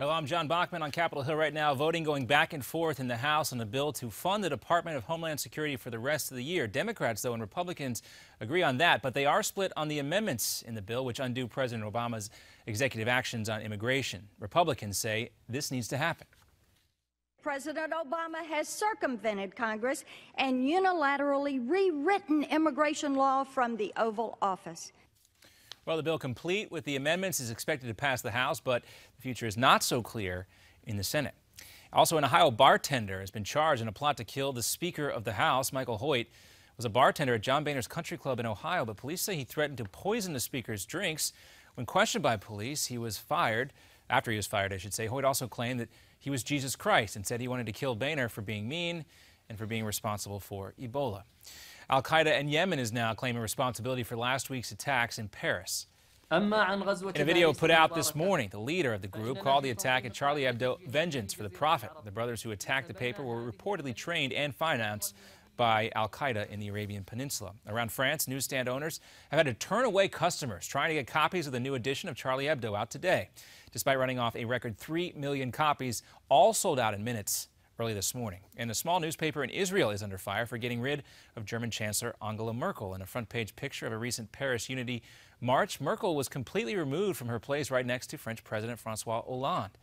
Hello, I'm John Bachman on Capitol Hill right now. Voting going back and forth in the House on a bill to fund the Department of Homeland Security for the rest of the year. Democrats, though, and Republicans agree on that, but they are split on the amendments in the bill, which undo President Obama's executive actions on immigration. Republicans say this needs to happen. President Obama has circumvented Congress and unilaterally rewritten immigration law from the Oval Office. Well, the bill, complete with the amendments, is expected to pass the House, but the future is not so clear in the Senate. Also, an Ohio bartender has been charged in a plot to kill the Speaker of the House. Michael Hoyt was a bartender at John Boehner's Country Club in Ohio, but police say he threatened to poison the Speaker's drinks. When questioned by police, he was fired. After he was fired, I should say, Hoyt also claimed that he was Jesus Christ and said he wanted to kill Boehner for being mean and for being responsible for Ebola. Al-Qaeda in Yemen is now claiming responsibility for last week's attacks in Paris. In a video put out this morning, the leader of the group called the attack at Charlie Hebdo vengeance for the Prophet. The brothers who attacked the paper were reportedly trained and financed by Al-Qaeda in the Arabian Peninsula. Around France, newsstand owners have had to turn away customers trying to get copies of the new edition of Charlie Hebdo out today. Despite running off a record 3 million copies, all sold out in minutes early this morning. And a small newspaper in Israel is under fire for getting rid of German Chancellor Angela Merkel. In a front-page picture of a recent Paris Unity march, Merkel was completely removed from her place right next to French President Francois Hollande.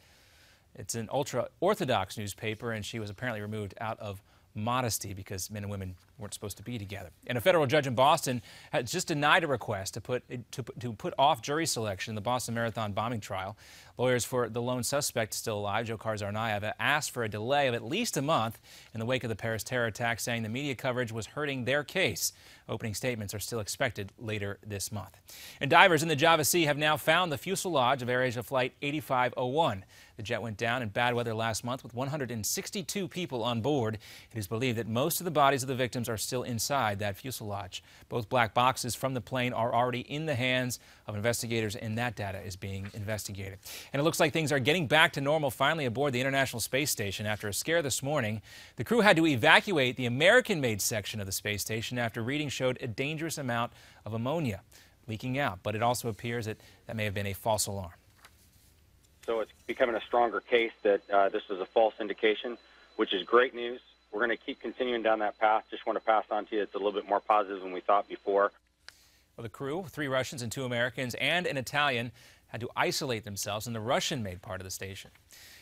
It's an ultra-Orthodox newspaper, and she was apparently removed out of modesty because men and women weren't supposed to be together. And a federal judge in Boston has just denied a request to put off jury selection in the Boston Marathon bombing trial. Lawyers for the lone suspect still alive, Dzhokhar Tsarnaev, have asked for a delay of at least a month in the wake of the Paris terror attack, saying the media coverage was hurting their case. Opening statements are still expected later this month. And divers in the Java Sea have now found the fuselage of AirAsia Flight 8501. The jet went down in bad weather last month with 162 people on board. It is believed that most of the bodies of the victims are still inside that fuselage. Both black boxes from the plane are already in the hands of investigators, and that data is being investigated. And it looks like things are getting back to normal finally aboard the International Space Station. After a scare this morning, the crew had to evacuate the American-made section of the space station after readings showed a dangerous amount of ammonia leaking out. But it also appears that that may have been a false alarm. So it's becoming a stronger case that this was a false indication, which is great news. We're going to keep continuing down that path. Just want to pass on to you it's a little bit more positive than we thought before. Well, the crew, 3 Russians and 2 Americans and an Italian, had to isolate themselves in the Russian-made part of the station.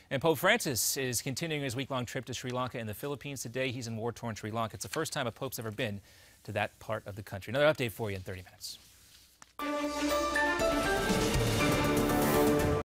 And Pope Francis is continuing his week-long trip to Sri Lanka and the Philippines. Today, he's in war-torn Sri Lanka. It's the first time a pope's ever been to that part of the country. Another update for you in 30 minutes.